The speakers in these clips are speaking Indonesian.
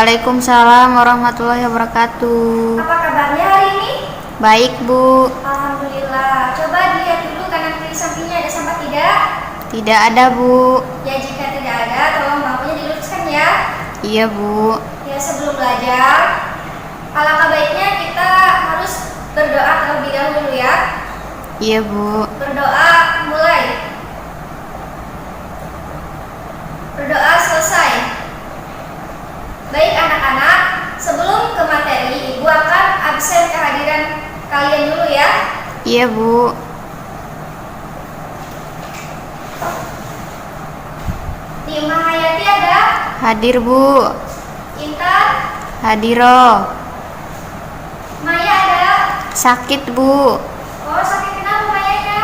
Waalaikumsalam warahmatullahi wabarakatuh. Apa kabarnya hari ini? Baik, Bu. Alhamdulillah. Coba dilihat dulu kanan kiri sampingnya ada sampah tidak? Tidak ada, Bu. Ya, jika tidak ada, tolong bangkunya diluruskan ya. Iya, Bu. Ya, sebelum belajar, alangkah baiknya kita harus berdoa terlebih dahulu ya. Iya, Bu. Berdoa mulai. Berdoa selesai. Baik anak-anak, sebelum ke materi, Ibu akan absen kehadiran kalian dulu ya. Iya, Bu. Tima Hayati ada? Hadir, Bu. Intan? Hadiro. Maya ada? Sakit, Bu. Oh, sakit kenapa Mayanya?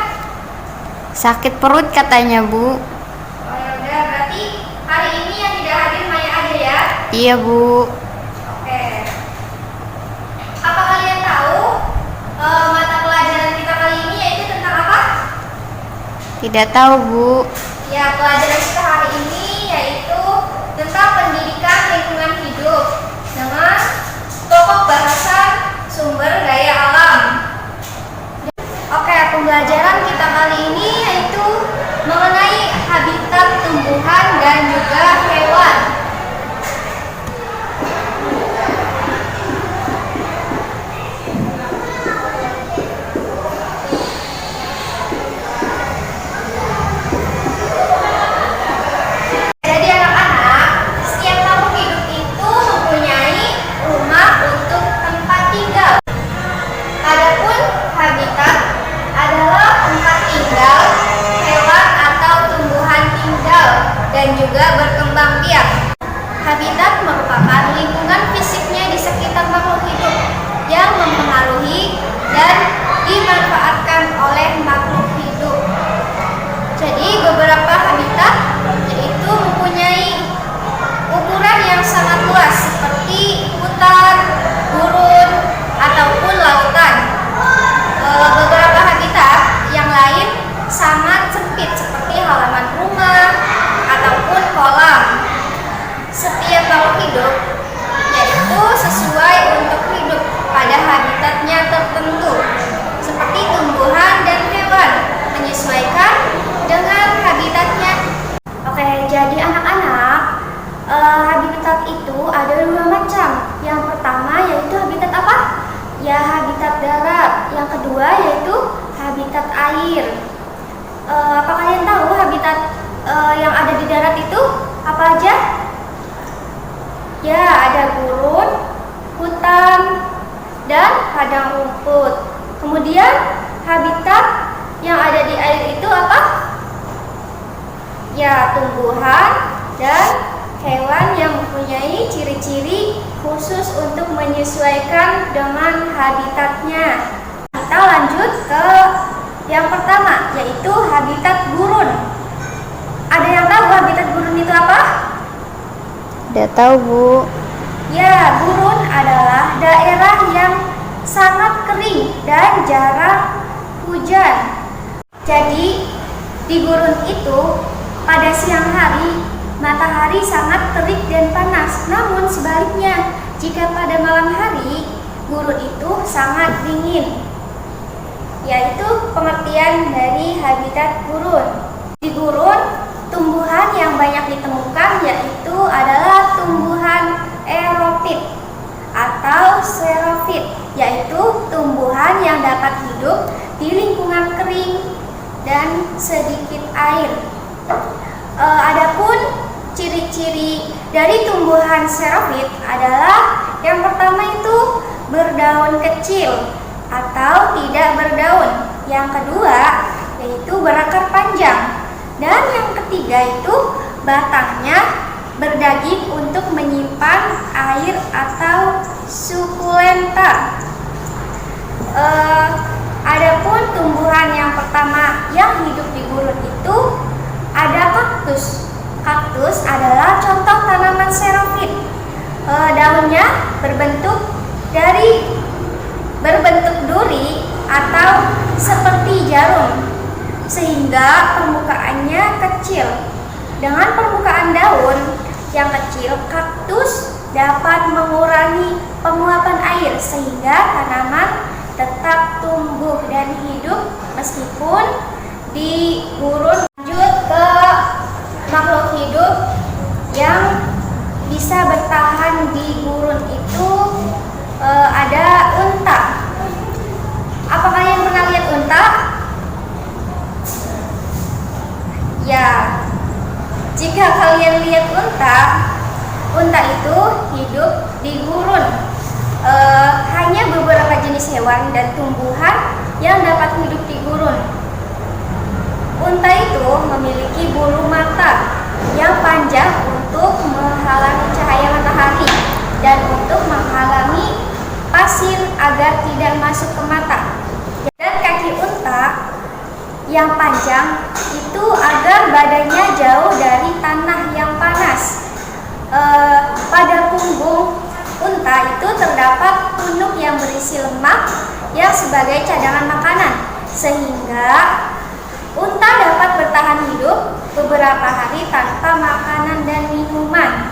Sakit perut katanya, Bu. Oh ya udah, berarti hari ini yang tidak hadir Maya aja ya. Iya, Bu. Oke. Apa kalian tahu mata pelajaran kita kali ini yaitu tentang apa? Tidak tahu, Bu. Ya, pelajaran kita hari ini yaitu tentang pendidikan lingkungan hidup dengan pokok bahasan sumber daya alam. Oke, pembelajaran kita kali ini yaitu mengenai habitat tumbuhan dan juga hewan. Jadi anak-anak, setiap makhluk hidup itu mempunyai rumah untuk tempat tinggal. Adapun habitat adalah tempat tinggal hewan atau tumbuhan tinggal dan juga berkembang biak. Habitat merupakan lingkungan fisiknya di sekitar makhluk hidup yang mempengaruhi dan dimanfaatkan oleh makhluk hidup. Jadi beberapa habitat yaitu mempunyai ukuran yang sangat luas seperti hutan, gurun, ataupun lautan. Beberapa habitat yang lain sangat sempit seperti halaman rumah ataupun kolam. Setiap makhluk hidup yaitu sesuai untuk hidup pada habitatnya tertentu. Seperti tumbuhan dan hewan menyesuaikan dengan habitatnya. Oke, jadi anak-anak, habitat itu ada dua macam. Yang pertama yaitu habitat apa? Ya, habitat darat. Yang kedua yaitu habitat air. Apa kalian tahu habitat yang ada di darat itu apa aja? Ya, ada gurun, hutan, dan padang rumput. Kemudian habitat yang ada di air itu apa? Ya, tumbuhan dan hewan yang mempunyai ciri-ciri khusus untuk menyesuaikan dengan habitatnya. Kita lanjut ke yang pertama, yaitu habitat gurun. Ada yang tahu habitat gurun itu apa? Tidak tahu, Bu. Ya, gurun adalah daerah yang sangat kering dan jarang hujan. Jadi, di gurun itu pada siang hari matahari sangat terik dan panas. Namun sebaliknya, jika pada malam hari gurun itu sangat dingin. Yaitu pengertian dari habitat gurun. Di gurun, tumbuhan yang banyak ditemukan yaitu adalah tumbuhan aerofit atau xerofit, yaitu tumbuhan yang dapat hidup di lingkungan kering dan sedikit air. Adapun ciri-ciri dari tumbuhan xerofit adalah yang pertama itu berdaun kecil atau tidak berdaun. Yang kedua yaitu berakar panjang. Dan yang ketiga itu batangnya berdaging untuk menyimpan air atau sukulenta. Adapun tumbuhan yang pertama yang hidup di gurun itu ada kaktus. Kaktus adalah contoh tanaman xerofit. Daunnya berbentuk duri atau seperti jarum, sehingga permukaannya kecil. Dengan permukaan daun yang kecil, kaktus dapat mengurangi penguapan air sehingga tanaman tetap tumbuh dan hidup meskipun di gurun. Lanjut ke makhluk hidup yang bisa bertahan di gurun itu ada unta. Apakah yang pernah lihat unta? Ya, jika kalian lihat unta itu hidup di gurun. Hanya beberapa jenis hewan dan tumbuhan yang dapat hidup di gurun. Unta itu memiliki bulu mata yang panjang untuk menghalangi cahaya matahari dan untuk menghalangi pasir agar tidak masuk ke mata. Dan kaki unta yang panjang itu agar badannya jauh dari tanah yang panas. Pada punggung unta itu terdapat punuk yang berisi lemak yang sebagai cadangan makanan, sehingga unta dapat bertahan hidup beberapa hari tanpa makanan dan minuman.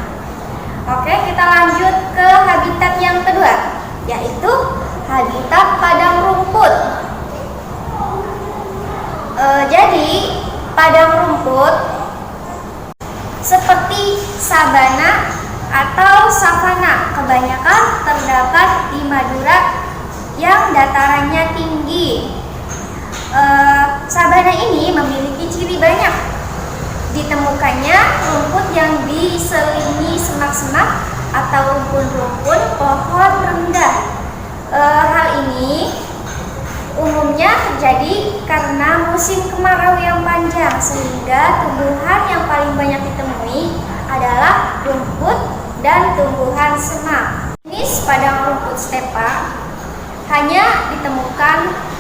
Oke, kita lanjut ke habitat yang kedua, yaitu habitat padang rumput. Jadi, padang rumput seperti sabana atau savana kebanyakan terdapat di Madura yang datarannya tinggi. Sabana ini memiliki ciri banyak. Ditemukannya rumput yang diselingi semak-semak atau rumpun-rumpun pohon rendah. Hal ini umumnya terjadi karena musim kemarau yang panjang, sehingga tumbuhan yang paling banyak ditemui adalah rumput dan tumbuhan semak. Jenis padang rumput stepa hanya ditemukan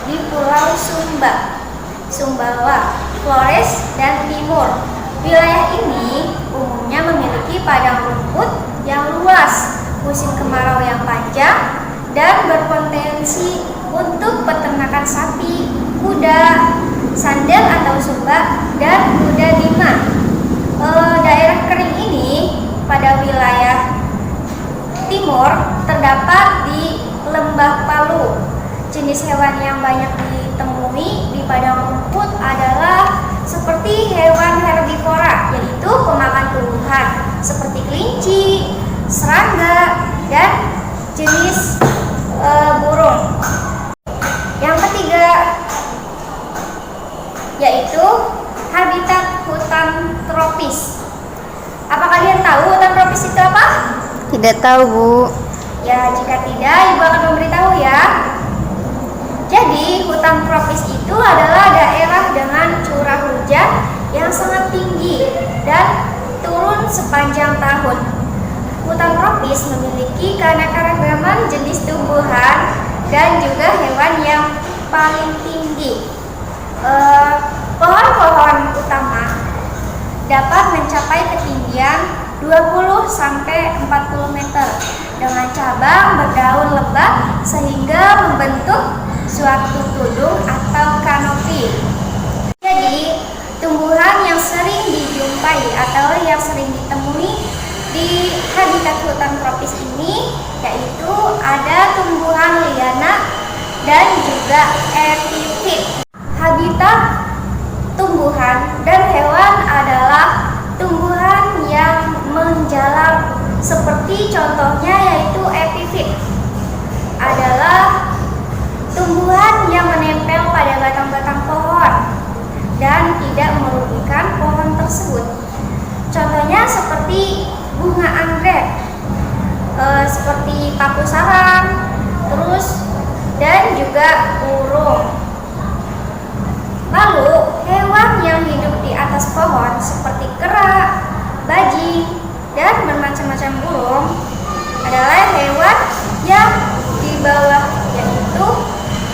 di Pulau Sumba, Sumbawa, Flores, dan Timur. Wilayah ini umumnya memiliki padang rumput yang luas, musim kemarau yang panjang, dan berpotensi untuk peternakan sapi, kuda, sandal atau sumba, dan kuda lima. Daerah kering ini pada wilayah timur terdapat di Lembah Palu. Jenis hewan yang banyak ditemui di padang rumput adalah seperti hewan herbivora, yaitu pemakan tumbuhan seperti kelinci, serangga, dan jenis burung. Yang ketiga yaitu habitat hutan tropis. Apa kalian tahu hutan tropis itu apa? Tidak tahu, Bu. Ya, jika tidak, Ibu akan memberitahu ya. Jadi, hutan tropis itu adalah daerah dengan curah hujan yang sangat tinggi dan turun sepanjang tahun. Hutan tropis memiliki keanekaragaman jenis tumbuhan dan juga hewan yang paling tinggi. Pohon-pohon utama dapat mencapai ketinggian 20-40 meter dengan cabang berdaun lebat sehingga membentuk suatu tudung atau kanopi. Jadi, tumbuhan yang sering dijumpai atau yang sering ditemui di habitat hutan tropis ini yaitu ada tumbuhan liana dan juga epifit. Habitat tumbuhan dan hewan adalah tumbuhan yang menjalar, seperti contohnya yaitu epifit adalah tumbuhan yang menempel pada batang-batang pohon dan tidak merugikan pohon tersebut. Contohnya seperti bunga anggrek, seperti paku sarang, dan juga burung. Lalu, hewan yang hidup di atas pohon seperti kera, bajing, dan bermacam-macam burung adalah hewan yang di bawah, yaitu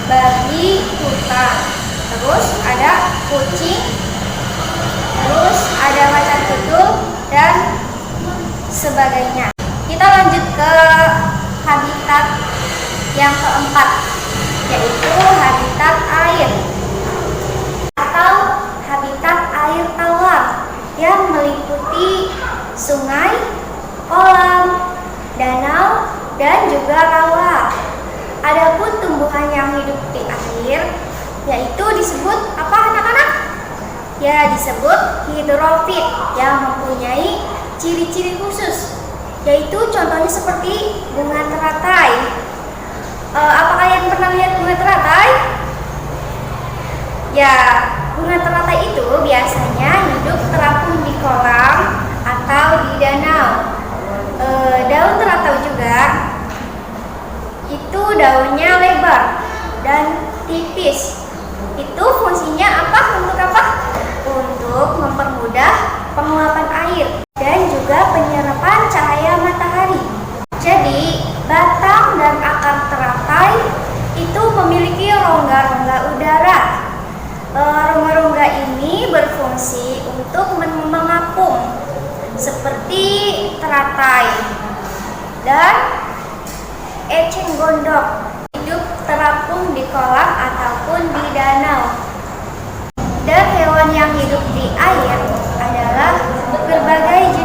babi hutan. Terus ada kucing, terus ada macan tutul, dan sebagainya. Kita lanjut ke habitat yang keempat, yaitu habitat air atau habitat air tawar yang meliputi sungai, kolam, danau, dan juga rawa. Adapun tumbuhan yang hidup di air, yaitu disebut apa anak-anak? Ya, disebut hidrofit yang mempunyai ciri-ciri khusus, yaitu contohnya seperti bunga teratai. Apakah kalian pernah lihat bunga teratai? Ya, bunga teratai itu biasanya hidup terapung di kolam atau di danau. Daun teratai juga itu daunnya lebar dan tipis. Itu fungsinya apa? Untuk apa? Untuk mempermudah penguapan air dan juga penyerapan cahaya matahari. Jadi, batang dan akar teratai itu memiliki rongga-rongga udara. Rongga-rongga ini berfungsi untuk mengapung seperti teratai dan eceng gondok hidup terapung di kolam ataupun di danau. Dan hewan yang hidup di air adalah berbagai